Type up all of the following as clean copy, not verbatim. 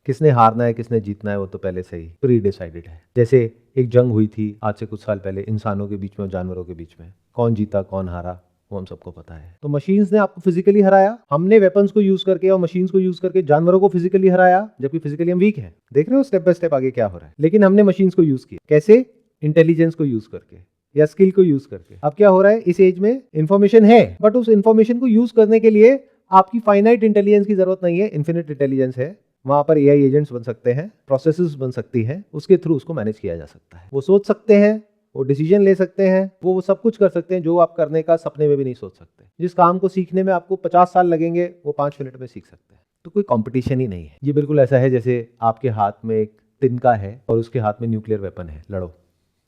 किसने हारना है किसने जीतना है वो तो पहले से ही प्री डिसाइडेड है। जैसे एक जंग हुई थी आज से कुछ साल पहले इंसानों के बीच में और जानवरों के बीच में, कौन जीता कौन हारा वो हम सबको पता है। तो मशीन्स ने आपको फिजिकली हराया, हमने वेपन्स को यूज करके और मशीन्स को यूज करके जानवरों को फिजिकली हराया, जबकि फिजिकली हम वीक हैं। देख रहे हो स्टेप बाय स्टेप आगे क्या हो रहा है। लेकिन हमने मशीन्स को यूज किया, कैसे? इंटेलिजेंस को यूज करके या स्किल को यूज करके। अब क्या हो रहा है, इस एज में इंफॉर्मेशन है, बट उस इंफॉर्मेशन को यूज करने के लिए आपकी फाइनाइट इंटेलिजेंस की जरूरत नहीं है, इन्फिनिट इंटेलिजेंस है। वहां पर एआई एजेंट्स बन सकते हैं, प्रोसेसेस बन सकती हैं, उसके थ्रू उसको मैनेज किया जा सकता है। वो सोच सकते हैं, वो डिसीजन ले सकते हैं, वो सब कुछ कर सकते हैं जो आप करने का सपने में भी नहीं सोच सकते। जिस काम को सीखने में आपको 50 साल लगेंगे वो 5 मिनट में सीख सकते हैं। तो कोई कंपटीशन ही नहीं है। ये बिल्कुल ऐसा है जैसे आपके हाथ में एक तिनका है और उसके हाथ में न्यूक्लियर वेपन है, लड़ो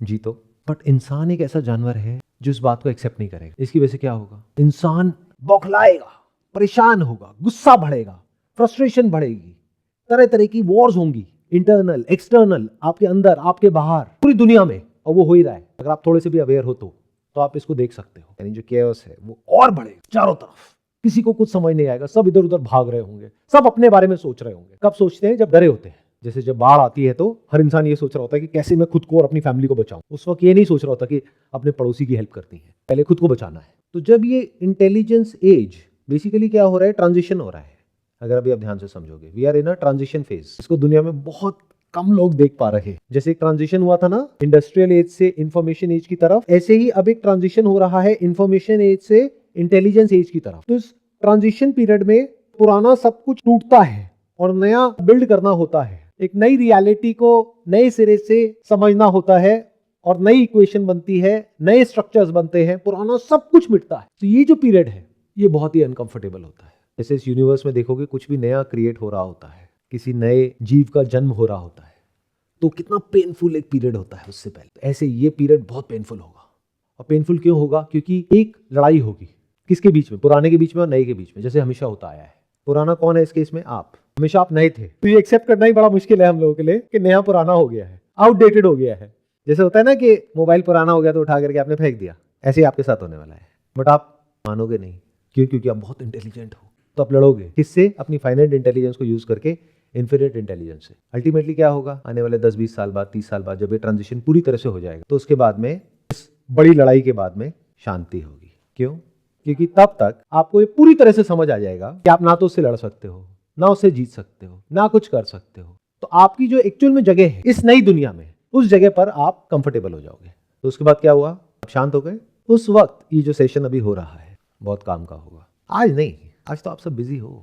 जीतो। बट इंसान एक ऐसा जानवर है जो इस बात को एक्सेप्ट नहीं करेगा। इसकी वजह से क्या होगा, इंसान बौखलाएगा, परेशान होगा, गुस्सा बढ़ेगा, फ्रस्ट्रेशन बढ़ेगी, तरह तरह की वॉर्स होंगी, इंटरनल एक्सटर्नल, आपके अंदर आपके बाहर, पूरी दुनिया में। और वो हो ही रहा है। अगर आप थोड़े से भी अवेयर हो तो आप इसको देख सकते हो। यानी जो केओस है वो और बढ़ेगा चारों तरफ, किसी को कुछ समझ नहीं आएगा, सब इधर उधर भाग रहे होंगे, सब अपने बारे में सोच रहे होंगे। कब सोचते हैं, जब डरे होते हैं। जैसे जब बाढ़ आती है तो हर इंसान ये सोच रहा होता है कि कैसे मैं खुद को और अपनी फैमिली को बचाऊं। उस वक्त ये नहीं सोच रहा होता कि अपने पड़ोसी की हेल्प करनी है, पहले खुद को बचाना है। तो जब ये इंटेलिजेंस एज, बेसिकली क्या हो रहा है, ट्रांजिशन हो रहा है। अगर अभी आप ध्यान से समझोगे, we are in a transition phase. इसको दुनिया में बहुत कम लोग देख पा रहे हैं। जैसे एक ट्रांजिशन हुआ था ना इंडस्ट्रियल एज से इंफॉर्मेशन एज की तरफ, ऐसे ही अब एक ट्रांजिशन हो रहा है इंफॉर्मेशन एज से इंटेलिजेंस एज की तरफ। तो इस ट्रांजिशन पीरियड में पुराना सब कुछ टूटता है और नया बिल्ड करना होता है। एक नई रियलिटी को नए सिरे से समझना होता है और नई इक्वेशन बनती है, नए स्ट्रक्चर्स बनते हैं, पुराना सब कुछ मिटता है। तो ये जो पीरियड है ये बहुत ही अनकंफर्टेबल होता है। जैसे इस यूनिवर्स में देखोगे कुछ भी नया क्रिएट हो रहा होता है, किसी नए जीव का जन्म हो रहा होता है, तो कितना पेनफुल एक पीरियड होता है उससे पहले। ऐसे ये पीरियड बहुत पेनफुल होगा। और पेनफुल क्यों होगा, क्योंकि एक लड़ाई होगी किसके बीच में, पुराने के बीच में और नए के बीच में, जैसे हमेशा होता आया है। पुराना कौन है इस केस में, आप। हमेशा आप नए थे, तो ये एक्सेप्ट करना ही बड़ा मुश्किल है हम लोगों के लिए कि नया पुराना हो गया है, आउटडेटेड हो गया है। जैसे होता है ना कि मोबाइल पुराना हो गया तो उठा करके आपने फेंक दिया, ऐसे ही आपके साथ होने वाला है। बट आप मानोगे नहीं, क्यों? क्योंकि आप बहुत इंटेलिजेंट हो। तो आप लड़ोगे किससे, अपनी फाइनाइट इंटेलिजेंस को यूज करके, इन्फिनिट इंटेलिजेंस से। अल्टीमेटली क्या होगा, आने वाले 10-20 साल बाद, 30 साल बाद, जब ये ट्रांजिशन पूरी तरह से हो जाएगा, तो उसके बाद में, इस बड़ी लड़ाई के बाद में शांति होगी। क्यों? क्योंकि तब तक आपको ये पूरी तरह से समझ आ जाएगा कि आप ना तो उससे लड़ सकते हो, ना उससे जीत सकते हो, ना कुछ कर सकते हो। तो आपकी जो एक्चुअल में जगह है इस नई दुनिया में, उस जगह पर आप कंफर्टेबल हो जाओगे। तो उसके बाद क्या हुआ, आप शांत हो गए। उस वक्त ये जो सेशन अभी हो रहा है बहुत काम का होगा। आज नहीं, आज तो आप सब बिजी हो।